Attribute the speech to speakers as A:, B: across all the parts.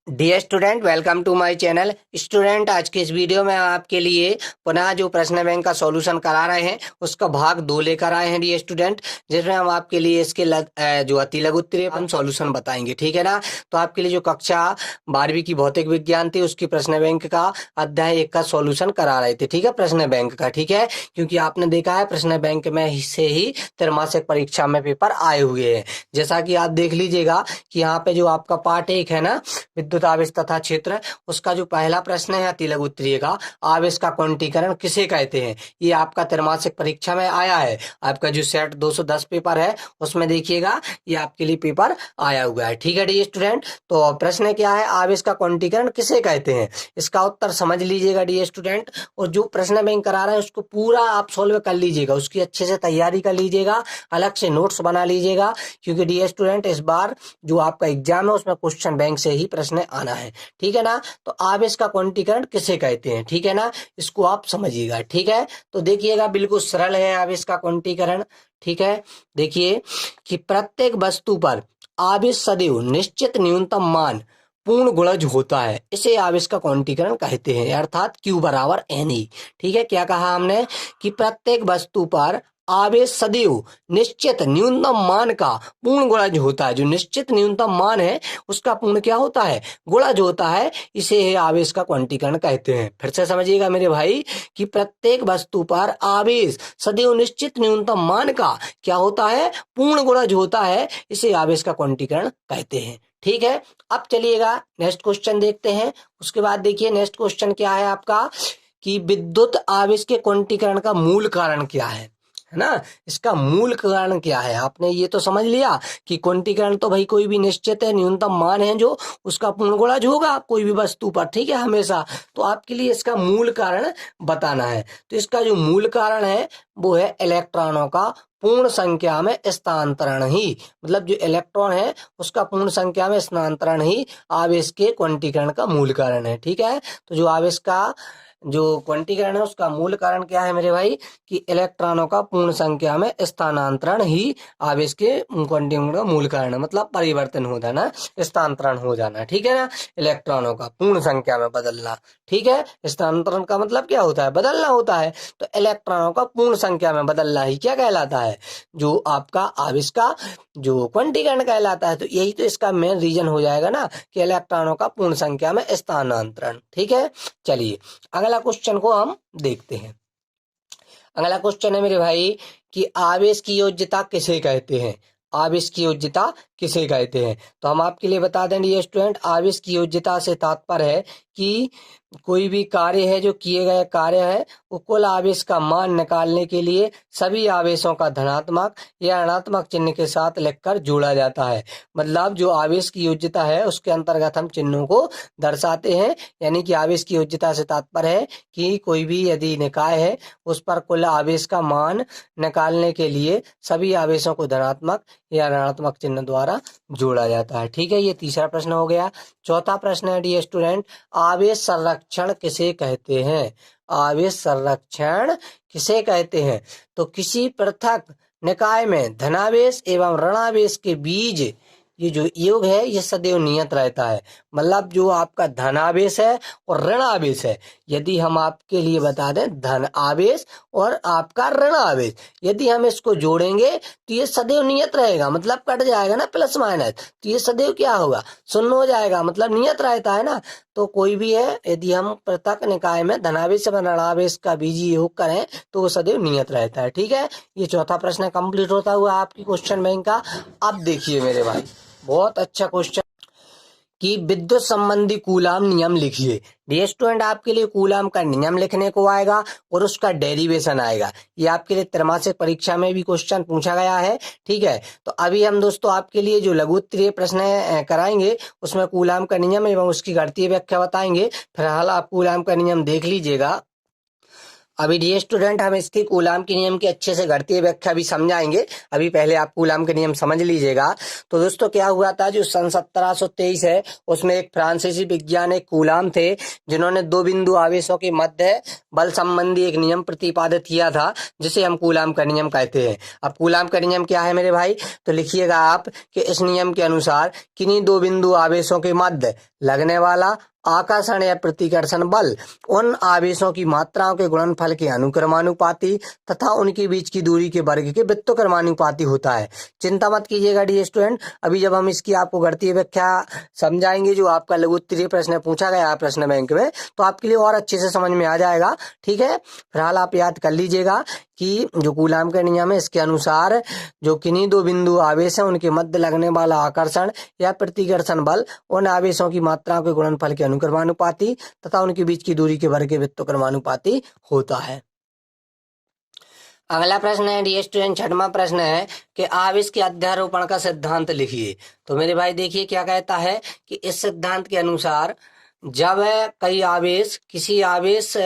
A: Dear student, welcome to my channel. Student, आज के इस वीडियो में हम आपके लिए पुनः जो प्रश्न बैंक का सॉल्यूशन करा रहे हैं उसका भाग 2 लेकर आए हैं डियर स्टूडेंट, जिसमें हम आपके लिए इसके जो अति लघु उत्तरीय हम सॉल्यूशन बताएंगे। ठीक है ना। तो आपके लिए जो कक्षा 12वीं की भौतिक विज्ञान थी उसकी प्रश्न बैंक का अध्याय 1 का सॉल्यूशन करा रहे थे। ठीक है, प्रश्न बैंक का। ठीक है, क्योंकि आपने देखा है प्रश्न बैंक में से ही त्रैमासिक परीक्षा में पेपर आए हुए हैं। जैसा कि आप देख लीजिएगा कि यहाँ पे जो आपका पार्ट 1 है ना, विद्युत आवेश तथा क्षेत्र, उसका जो पहला प्रश्न है अति लघु उत्तरीय का, आवेश का क्वांटीकरण किसे कहते हैं, ये आपका त्रैमासिक परीक्षा में आया है। आपका जो सेट 210 पेपर है उसमें देखिएगा ये आपके लिए पेपर आया हुआ है। ठीक है डी स्टूडेंट, तो प्रश्न क्या है, आवेश का क्वांटीकरण किसे कहते हैं, इसका उत्तर समझ लीजिएगा डी स्टूडेंट। और जो प्रश्न बैंक करा रहे हैं उसको पूरा आप सोल्व कर लीजिएगा, उसकी अच्छे से तैयारी कर लीजिएगा, अलग से नोट्स बना लीजिएगा, क्योंकि डी स्टूडेंट इस बार जो आपका एग्जाम है उसमें क्वेश्चन बैंक से ही प्रश्न आना है। ठीक है ना। तो आवेश का क्वांटीकरण किसे कहते हैं, ठीक है ना, इसको आप समझिएगा। ठीक है, तो देखिएगा बिल्कुल सरल है आवेश का क्वांटीकरण। ठीक है, देखिए कि प्रत्येक वस्तु पर आवेश सदैव निश्चित न्यूनतम मान पूर्ण गुणज होता है, इसे आवेश का क्वांटीकरण कहते हैं, अर्थात Q बराबर NE। ठीक है, क्या कहा हमने कि प्रत्येक वस्तु पर आवेश सदैव निश्चित न्यूनतम मान का पूर्ण गुणज होता है। जो निश्चित न्यूनतम मान है उसका पूर्ण क्या होता है, गुणज होता है, इसे आवेश का क्वांटीकरण कहते हैं। फिर से समझिएगा मेरे भाई कि प्रत्येक वस्तु पर आवेश सदैव निश्चित न्यूनतम मान का क्या होता है, पूर्ण गुणज होता है, इसे आवेश का क्वांटीकरण कहते हैं। ठीक है, अब चलिएगा नेक्स्ट क्वेश्चन देखते हैं। उसके बाद देखिए नेक्स्ट क्वेश्चन क्या है आपका कि विद्युत आवेश के क्वांटीकरण का मूल कारण क्या है ना। इसका मूल कारण क्या है, आपने ये तो समझ लिया कि क्वांटीकरण तो भाई कोई भी निश्चित है, न्यूनतम मान है जो उसका पूर्ण गुणज होगा कोई भी वस्तु पर। ठीक है, हमेशा। तो आपके लिए इसका मूल कारण बताना है। तो इसका जो मूल कारण है वो है इलेक्ट्रॉनों का पूर्ण संख्या में स्थानांतरण ही, मतलब जो इलेक्ट्रॉन है उसका पूर्ण संख्या में स्थानांतरण ही आवेश के क्वांटीकरण का मूल कारण है। ठीक है, तो जो आवेश का जो क्वांटीकरण है उसका मूल कारण क्या है मेरे भाई कि इलेक्ट्रॉनों का पूर्ण संख्या में स्थानांतरण ही आवेश के क्वांटीकरण का मूल कारण है, मतलब परिवर्तन हो जाना, स्थानांतरण हो जाना। ठीक है ना, इलेक्ट्रॉनों का पूर्ण संख्या में बदलना। ठीक है, स्थानांतरण का मतलब क्या होता है, बदलना होता है। तो इलेक्ट्रॉनों का पूर्ण संख्या में बदलना ही क्या कहलाता है, जो आपका आवेश का जो क्वांटीकरण कहलाता है। तो यही तो इसका मेन रीजन हो जाएगा ना कि इलेक्ट्रॉनों का पूर्ण संख्या में स्थानांतरण। ठीक है, चलिए अगला क्वेश्चन को हम देखते हैं। अगला क्वेश्चन है मेरे भाई कि आवेश की योज्यता किसे कहते हैं, आवेश की योज्यता किसे कहते हैं। तो हम आपके लिए बता दें डियर स्टूडेंट, आवेश की योज्यता से तात्पर्य है कि कोई भी कार्य है, जो किए गए कार्य है, वो कुल आवेश का मान निकालने के लिए सभी आवेशों का धनात्मक या ऋणात्मक चिन्ह के साथ लिखकर जोड़ा जाता है। मतलब जो आवेश की योज्यता है उसके अंतर्गत हम चिन्हों को दर्शाते हैं। यानी कि आवेश की योज्यता से तात्पर्य है कि कोई भी यदि निकाय है उस पर कुल आवेश का मान निकालने के लिए सभी आवेशों को धनात्मक या ऋणात्मक चिन्ह द्वारा जोड़ा जाता है। ठीक है, ये तीसरा प्रश्न हो गया। चौथा प्रश्न है डियर स्टूडेंट, आवेश संरक्षण किसे कहते हैं, आवेश संरक्षण किसे कहते हैं। तो किसी पृथक निकाय में धनावेश एवं ऋणावेश के बीच ये जो योग है ये सदैव नियत रहता है। मतलब जो आपका धनावेश है और ऋण आवेश है, यदि हम आपके लिए बता दें धन आवेश और आपका ऋण आवेश, यदि हम इसको जोड़ेंगे तो ये सदैव नियत रहेगा, मतलब कट जाएगा ना प्लस माइनस, तो ये सदैव क्या होगा, शून्य हो जाएगा, मतलब नियत रहता है ना। तो कोई भी है यदि हम पृथक निकाय में धनावेश और ऋणावेश का बीजीय योग करें तो वो सदैव नियत रहता है। ठीक है, ये चौथा प्रश्न कंप्लीट होता हुआ आपकी क्वेश्चन बैंक का। अब देखिए मेरे भाई, बहुत अच्छा क्वेश्चन कि विद्युत संबंधी कूलाम नियम लिखिए। डियर स्टूडेंट, आपके लिए कूलाम का नियम लिखने को आएगा और उसका डेरिवेशन आएगा। ये आपके लिए त्रैमासिक परीक्षा में भी क्वेश्चन पूछा गया है। ठीक है, तो अभी हम दोस्तों आपके लिए जो लघु उत्तरीय प्रश्न कराएंगे उसमें कूलाम का नियम एवं उसकी गणितीय व्याख्या बताएंगे। फिलहाल आप कूलाम का नियम देख लीजिएगा। अभी डियर स्टूडेंट हम इसकी कूलाम के नियम की अच्छे से गणितीय व्याख्या भी समझाएंगे। अभी पहले आप कूलाम के नियम समझ लीजिएगा। तो दोस्तों क्या हुआ था, जो सन 1723 है उसमें एक फ्रांसीसी वैज्ञानिक कूलाम थे, जिन्होंने दो बिंदु आवेशों के मध्य बल संबंधी एक नियम प्रतिपादित किया था, जिसे हम कूलाम का नियम कहते हैं। अब कूलाम का नियम क्या है मेरे भाई, तो लिखिएगा आप कि इस नियम के अनुसार किन्हीं दो बिंदु आवेशों के मध्य लगने वाला आकर्षण या प्रतिकर्षण बल उन आवेशों की मात्राओं के गुणनफल के अनुक्रमानुपाती तथा उनके बीच की दूरी के वर्ग के व्युत्क्रमानुपाती होता है। चिंता मत कीजिएगा डियर स्टूडेंट, अभी जब हम इसकी आपको गणितीय व्याख्या समझाएंगे, जो आपका लघु उत्तरीय प्रश्न पूछा गया है प्रश्न बैंक में, तो आपके लिए और अच्छे से समझ में आ जाएगा। ठीक है, फिलहाल आप याद कर लीजिएगा कि जो कूलाम का नियम है इसके अनुसार जो किन्हीं दो बिंदु आवेश है उनके मध्य लगने वाला आकर्षण या प्रतिकर्षण बल उन आवेशों की मात्राओं के गुणनफल के अनुक्रमानुपाती तथा उनके बीच की दूरी के वर्ग के व्युत्क्रमानुपाती होता है। अगला प्रश्न है डियर स्टूडेंट, छठवां प्रश्न है कि आवेश के अध्यारोपण का सिद्धांत लिखिए। तो मेरे भाई देखिए क्या कहता है कि इस सिद्धांत के अनुसार जब कई आवेश किसी आवेश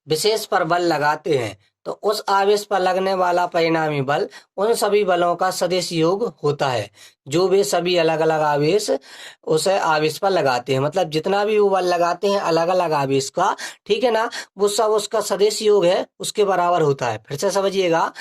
A: विशेष पर बल लगाते हैं तो उस आवेश पर लगने वाला परिणामी बल उन सभी बलों का सदिश योग होता है, जो वे सभी अलग अलग आवेश उस आवेश पर लगाते हैं। मतलब जितना भी वो बल लगाते हैं अलग अलग आवेश का, ठीक है ना, वो सब उसका सदिश योग है उसके बराबर होता है। फिर से समझिएगा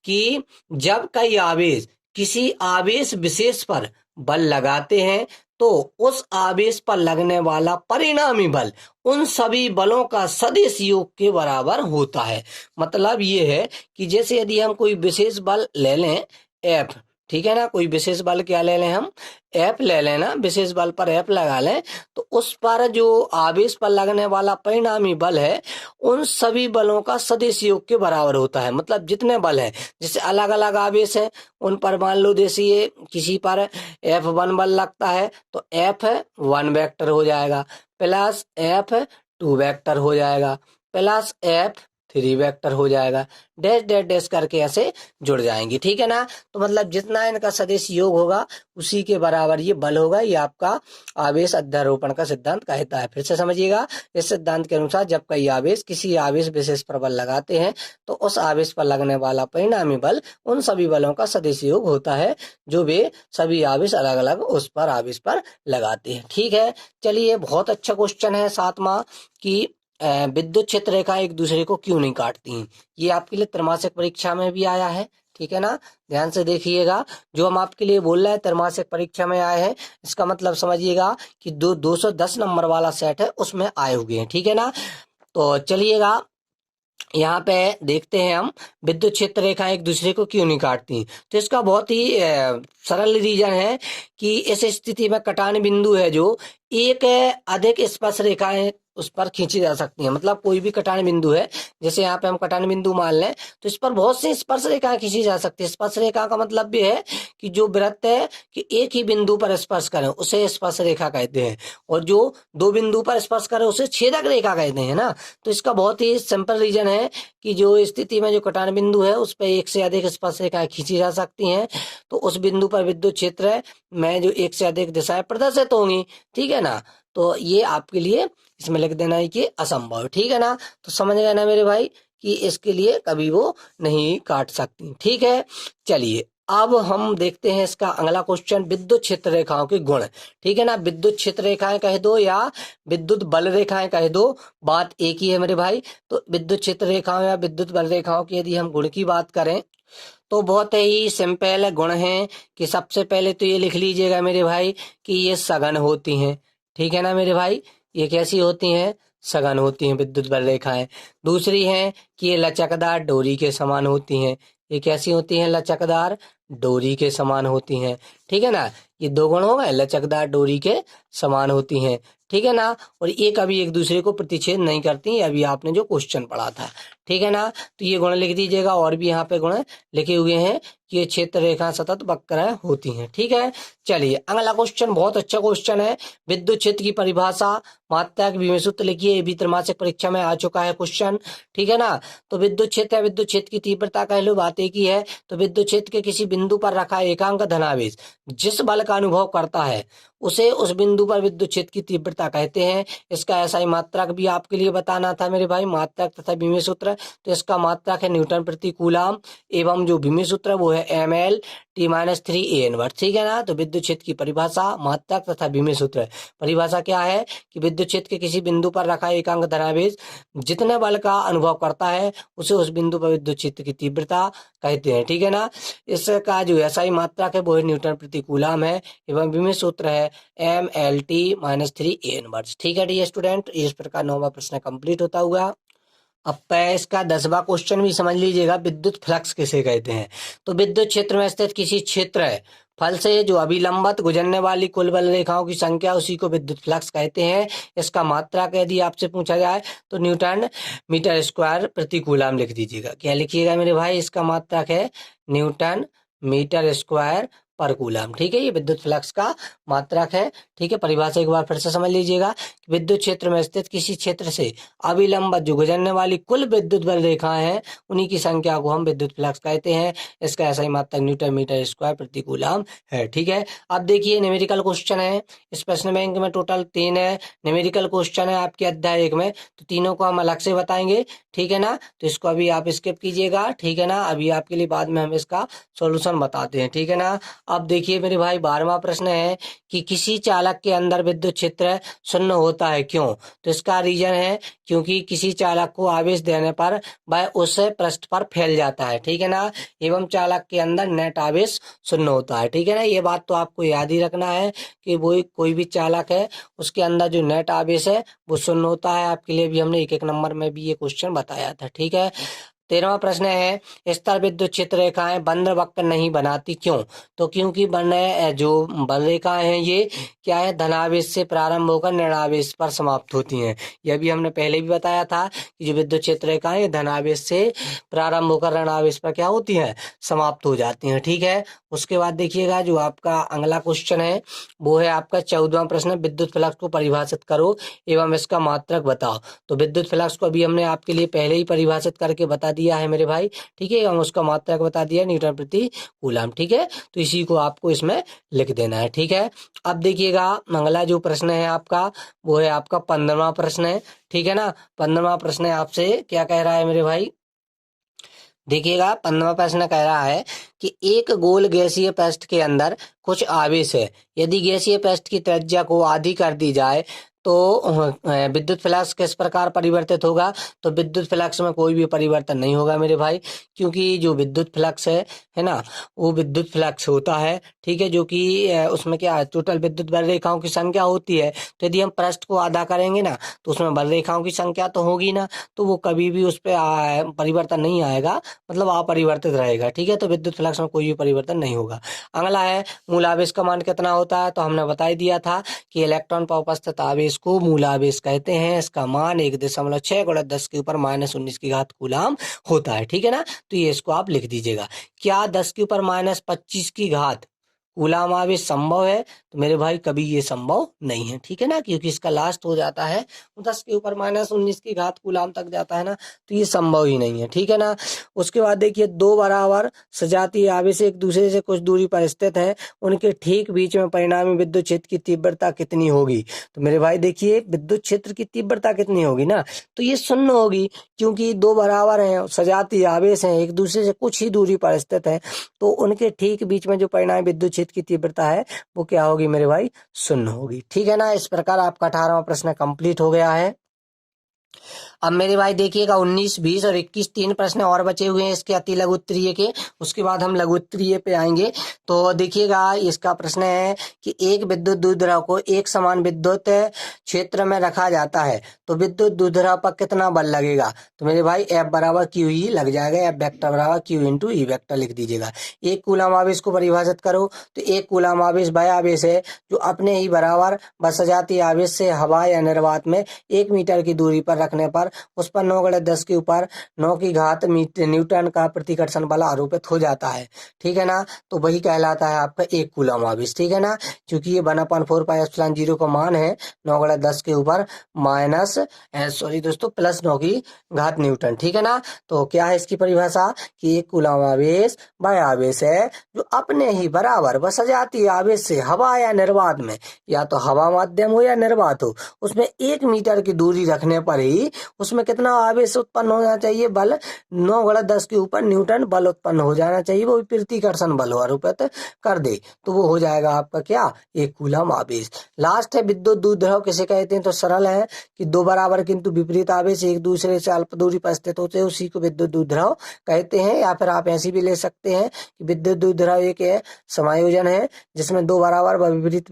A: कि जब कई आवेश किसी आवेश विशेष पर बल लगाते हैं तो उस आवेश पर लगने वाला परिणामी बल उन सभी बलों का सदिश योग के बराबर होता है। मतलब ये है कि जैसे यदि हम कोई विशेष बल ले लें एफ, ठीक है ना, कोई विशेष बल क्या ले लें हम, एफ ले लेना, विशेष बल पर एफ लगा लें, तो उस पर जो आवेश पर लगने वाला परिणामी बल है उन सभी बलों का सदिश योग के बराबर होता है। मतलब जितने बल हैं, जैसे अलग अलग आवेश हैं उन पर मान लो जैसे ये किसी पर F1 बल लगता है तो F1 वेक्टर हो जाएगा, प्लस F2 वेक्टर हो जाएगा, प्लस F3 वेक्टर हो जाएगा, डैश डैश डैश करके ऐसे जुड़ जाएंगे। ठीक है ना, तो मतलब जितना इनका सदिश योग होगा उसी के बराबर ये बल होगा। ये आपका आवेश अध्यारोपण का सिद्धांत कहता है। फिर से समझिएगा, इस सिद्धांत के अनुसार जब कई आवेश किसी आवेश विशेष पर बल लगाते हैं तो उस आवेश पर लगने वाला परिणामी बल उन सभी बलों का सदिश योग होता है, जो वे सभी आवेश अलग अलग उस पर आवेश पर लगाते हैं। ठीक है, चलिए बहुत अच्छा क्वेश्चन है सातवां कि विद्युत क्षेत्र रेखा एक दूसरे को क्यों नहीं काटती हैं। ये आपके लिए त्रैमासिक परीक्षा में भी आया है। ठीक है ना, ध्यान से देखिएगा, जो हम आपके लिए बोल रहे हैं त्रैमासिक परीक्षा में आए हैं, इसका मतलब समझिएगा कि 210 नंबर वाला सेट है उसमें आए हुए हैं। ठीक है ना, तो चलिएगा यहाँ पे देखते हैं हम विद्युत क्षेत्र रेखा एक दूसरे को क्यों नहीं काटती। तो इसका बहुत ही सरल रीजन है कि इस स्थिति में कटान बिंदु है जो एक अधिक स्पर्श रेखाएं उस पर खींची जा सकती हैं। मतलब कोई भी कटान बिंदु है, जैसे यहाँ पे हम कटान बिंदु मान लें, तो इस पर बहुत सी स्पर्श रेखाएं खींची जा सकती है। स्पर्श रेखा का मतलब भी है कि जो वृत्त है कि एक ही बिंदु पर स्पर्श करें उसे स्पर्श रेखा कहते हैं, और जो दो बिंदु पर स्पर्श करे उसे छेदक रेखा कहते हैं ना। तो इसका बहुत ही सिंपल रीजन है कि जो स्थिति में जो कटान बिंदु है उस पर एक से अधिक स्पर्श रेखाएं खींची जा सकती हैं, तो उस बिंदु पर विद्युत क्षेत्र में जो एक से अधिक दिशाएं प्रदर्शित होंगी। ठीक है ना, तो ये आपके लिए इसमें लिख देना है कि असंभव। ठीक है ना, तो समझ गए ना मेरे भाई कि इसके लिए कभी वो नहीं काट सकती। ठीक है, चलिए अब हम देखते हैं इसका अगला क्वेश्चन, विद्युत क्षेत्र रेखाओं के गुण। ठीक है ना, विद्युत क्षेत्र रेखाएं कह दो या विद्युत बल रेखाएं कह दो, बात एक ही है मेरे भाई। तो विद्युत क्षेत्र रेखाओं या विद्युत बल रेखाओं की यदि हम गुण की बात करें तो बहुत ही सिंपल गुण है कि सबसे पहले तो ये लिख लीजिएगा मेरे भाई कि ये सघन होती हैं। ठीक है ना मेरे भाई, ये कैसी होती हैं, सघन होती हैं विद्युत बल रेखाएं। दूसरी है कि ये लचकदार डोरी के समान होती हैं। ये कैसी होती हैं, लचकदार डोरी के समान होती हैं। ठीक है ना, ये दो गुण हो गए, लचकदार डोरी के समान होती हैं। ठीक है ना, और ये कभी एक दूसरे को प्रतिच्छेद नहीं करती, अभी आपने जो क्वेश्चन पढ़ा था। ठीक है ना, तो ये गुण लिख दीजिएगा, और भी यहाँ पे गुण लिखे हुए हैं कि ये क्षेत्र रेखा सतत वक्र होती हैं। ठीक है, चलिए अगला क्वेश्चन बहुत अच्छा क्वेश्चन है, विद्युत क्षेत्र की परिभाषा मात्रक विभव सूत्र लिखिए। ये भी त्रैमासिक परीक्षा में आ चुका है क्वेश्चन। ठीक है ना, तो विद्युत क्षेत्र या विद्युत क्षेत्र की तीव्रता कह लो, बात एक ही है। तो विद्युत क्षेत्र के किसी बिंदु पर रखा एकांक धनावेश जिस बल का अनुभव करता है उसे उस बिंदु पर विद्युत क्षेत्र की तीव्रता कहते हैं। इसका ऐसा ही मात्रक भी आपके लिए बताना था मेरे भाई, मात्रक तथा विभव सूत्र सूत्र, तो इसका मात्रक है न्यूटन प्रति कूलम, एवं जो विमीय सूत्र है वो है ml T-3 A 1। ठीक है ना। तो विद्युत क्षेत्र की परिभाषा, मात्रक तथा विमीय सूत्र। परिभाषा क्या है कि विद्युत क्षेत्र के किसी बिंदु पर रखा एकांक धनावेश जितने बल का अनुभव करता है उसे उस बिंदु पर विद्युत क्षेत्र की तीव्रता कहते हैं। ठीक है ना। इसका जो SI मात्रक है वो है न्यूटन प्रति कूलम है, एवं विमीय सूत्र है mL T-3 A 1। ठीक है डी स्टूडेंट, इस प्रकार 9वां प्रश्न कंप्लीट होता हुआ। अब इसका 10वां क्वेश्चन भी समझ लीजिएगा, विद्युत फ्लक्स किसे कहते हैं। तो विद्युत क्षेत्र में स्थित किसी क्षेत्र है फल से जो अभिलंबत गुजरने वाली कुल बल रेखाओं की संख्या, उसी को विद्युत फ्लक्स कहते हैं। इसका मात्रक यदि आपसे पूछा जाए तो न्यूटन मीटर स्क्वायर प्रति कूलम लिख दीजिएगा। क्या लिखिएगा मेरे भाई, इसका मात्रक है न्यूटन मीटर स्क्वायर पर कूलम। ठीक है, ये विद्युत फ्लक्स का मात्रक है। ठीक है, परिभाषा एक बार फिर से समझ लीजिएगा। विद्युत क्षेत्र में स्थित किसी क्षेत्र से अभिलंबत जो गुजरने वाली कुल विद्युत बल रेखाएं हैं, उन्हीं की संख्या को हम विद्युत फ्लक्स कहते हैं। इसका ऐसा ही मात्रक न्यूटन मीटर स्क्वायर प्रति कूलम है। ठीक है, अब देखिए न्यूमेरिकल क्वेश्चन है। इस प्रश्न बैंक में टोटल 3 है न्यूमेरिकल क्वेश्चन है आपके अध्याय 1 में, तो तीनों को हम अलग से बताएंगे। ठीक है ना, तो इसको अभी आप स्किप कीजिएगा। ठीक है ना, अभी आपके लिए बाद में हम इसका सॉल्यूशन बताते हैं। ठीक है ना। अब देखिए मेरे भाई 12वां प्रश्न है कि किसी चालक के अंदर विद्युत क्षेत्र शून्य होता है, क्यों। तो इसका रीजन है क्योंकि किसी चालक को आवेश देने पर वह उस पृष्ठ पर फैल जाता है। ठीक है ना, एवं चालक के अंदर नेट आवेश शून्य होता है। ठीक है ना, ये बात तो आपको याद ही रखना है कि वो कोई भी चालक है उसके अंदर जो नेट आवेश है वो शून्य होता है। आपके लिए भी हमने 1-1 नंबर में भी ये क्वेश्चन बताया था। ठीक है, 13वां प्रश्न है, स्तर विद्युत क्षेत्र रेखाएं बंद वक्र नहीं बनाती, क्यों। तो क्योंकि जो बल रेखाएं हैं ये क्या है, धनावेश से प्रारंभ होकर ऋणावेश पर समाप्त होती हैं। यह भी हमने पहले भी बताया था कि जो विद्युत क्षेत्र रेखाएं धनावेश से प्रारंभ होकर ऋणावेश पर क्या होती हैं, समाप्त हो जाती हैं। ठीक है, उसके बाद देखिएगा जो आपका अगला क्वेश्चन है वो है आपका 14वां प्रश्न, विद्युत फ्लक्स को परिभाषित करो एवं इसका मात्रक बताओ। तो विद्युत फ्लक्स को अभी हमने आपके लिए पहले ही परिभाषित करके बता दिया है मेरे भाई। ठीक है, हम उसका मात्रक बता दिया न्यूटन प्रति कूलम। ठीक है, तो इसी को आपको इसमें लिख देना है। ठीक है, अब देखिएगा अगला जो प्रश्न है आपका वो है आपका 15वां प्रश्न है। ठीक है ना, 15वां प्रश्न आपसे क्या कह रहा है मेरे भाई, देखिएगा 15वां प्रश्न कह रहा है कि एक गोल गैसीय पृष्ठ के अंदर कुछ आवेश है, यदि गैसीय पृष्ठ की त्रिज्या को आधी कर दी जाए तो विद्युत फ्लक्स किस प्रकार परिवर्तित होगा। तो विद्युत फ्लक्स में कोई भी परिवर्तन नहीं होगा मेरे भाई, क्योंकि जो विद्युत फ्लक्स है ना, वो विद्युत फ्लक्स होता है। ठीक है, जो कि उसमें क्या है, टोटल विद्युत बल रेखाओं की संख्या होती है। तो यदि हम पृष्ठ को आधा करेंगे ना तो उसमें बल रेखाओं की संख्या तो होगी ना, तो वो कभी भी उस पर परिवर्तन नहीं आएगा, मतलब अपरिवर्तित रहेगा। ठीक है, तो विद्युत फ्लक्स में कोई भी परिवर्तन नहीं होगा। अगला है मूलावेश का मान कितना होता है। तो हमने बता ही दिया था कि इलेक्ट्रॉन पर उपस्थित आवेश को मूलावेश कहते हैं। इसका मान 1.6 × 10 के ऊपर -19 की घात कूलम होता है। ठीक है ना, तो ये इसको आप लिख दीजिएगा। क्या 10 के ऊपर -25 की घात कूलम आवेश संभव है। तो मेरे भाई कभी ये संभव नहीं है। ठीक है ना, क्योंकि इसका लास्ट हो जाता है 10 के ऊपर -19 की घात कूलम तक जाता है ना, तो ये संभव ही नहीं है। ठीक है ना, उसके बाद देखिए दो बराबर सजातीय आवेश एक दूसरे से कुछ दूरी पर स्थित है, उनके ठीक बीच में परिणामी विद्युत क्षेत्र की तीव्रता कितनी होगी। तो मेरे भाई देखिए विद्युत क्षेत्र की तीव्रता कितनी होगी ना, तो ये 0 होगी, क्योंकि दो बराबर हैं सजातीय आवेश हैं एक दूसरे से कुछ ही दूरी पर स्थित है, तो उनके ठीक बीच में जो परिणामी विद्युत क्षेत्र की तीव्रता है वो क्या होगी मेरे भाई, 0 होगी। ठीक है ना, इस प्रकार आपका 18वां प्रश्न कंप्लीट हो गया है। अब मेरे भाई देखिएगा 19, 20 और 21 3 प्रश्न और बचे हुए हैं इसके अति लघु उत्तरीय के, उसके बाद हम लघु उत्तरीय पे आएंगे। तो देखिएगा इसका प्रश्न है कि एक विद्युत द्विध्रुव को एक समान विद्युत क्षेत्र में रखा जाता है, तो विद्युत द्विध्रुव पर कितना बल लगेगा। तो मेरे भाई F बराबर Q ही लग जाएगा, F वेक्टर बराबर Q × E वेक्टर लिख दीजिएगा। एक कूलम आवेश को परिभाषित करो। तो एक कूलम आवेश वह आवेश है जो अपने ही बराबर सजातीय आवेश से हवा या निर्वात में 1 मीटर की दूरी पर रखने पर उस पर 9 × 10 के ऊपर 9 की घात न्यूटन का प्रतिकर्षण बल आरोपित हो जाता है। ठीक है ना, तो वही कहलाता है आपका एक कूलम आवेश। ठीक है ना, क्योंकि ये 1/4πε0 का मान है 9 × 10 के ऊपर +9 की घात न्यूटन। ठीक है ना, तो क्या है इसकी परिभाषा कि एक कूलम आवेश वह आवेश है जो अपने ही बराबर सजातीय आवेश से हवा या निर्वात में, या तो हवा माध्यम हो या निर्वात हो, उसमें 1 मीटर की दूरी रखने पर ही गई उसमें कितना आवेश उत्पन्न होना चाहिए, बल 9 × 10 के ऊपर न्यूटन बल उत्पन्न हो जाना चाहिए, वो प्रतिकर्षण बल आरोपित कर दे, तो वो हो जाएगा आपका क्या, 1 कूलम आवेश। लास्ट है विद्युत द्विध्रुव किसे कहते हैं, तो सरल है कि दो बराबर किंतु विपरीत आवेश एक दूसरे से अल्प दूरी पर स्थित होते हैं, उसी को विद्युत द्विध्रुव कहते हैं। या फिर आप ऐसी भी ले सकते हैं कि विद्युत द्विध्रुव एक समायोजन है जिसमें दो बराबर व विपरीत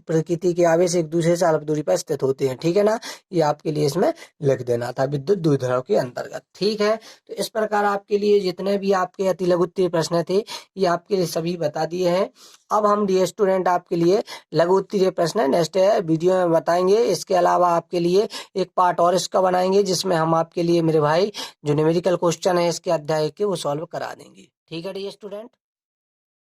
A: प्रकृति के आवेश एक दूसरे से अल्प दूरी पर स्थित होते हैं। ठीक है ना, ये आपके लिए इसमें लिख देना था विद्युत द्विध्रुव के अंतर्गत। ठीक है, तो इस प्रकार आपके लिए जितने भी आपके अति लघु उत्तरीय प्रश्न थे ये आपके लिए सभी बता दिए हैं। अब हम डियर स्टूडेंट आपके लिए लघु उत्तरीय प्रश्न नेक्स्ट वीडियो में बताएंगे। इसके अलावा आपके लिए एक पार्ट और इसका बनाएंगे जिसमें हम आपके लिए मेरे भाई जो न्यूमेरिकल क्वेश्चन है इसके अध्याय के वो सॉल्व करा देंगे। ठीक है डियर स्टूडेंट।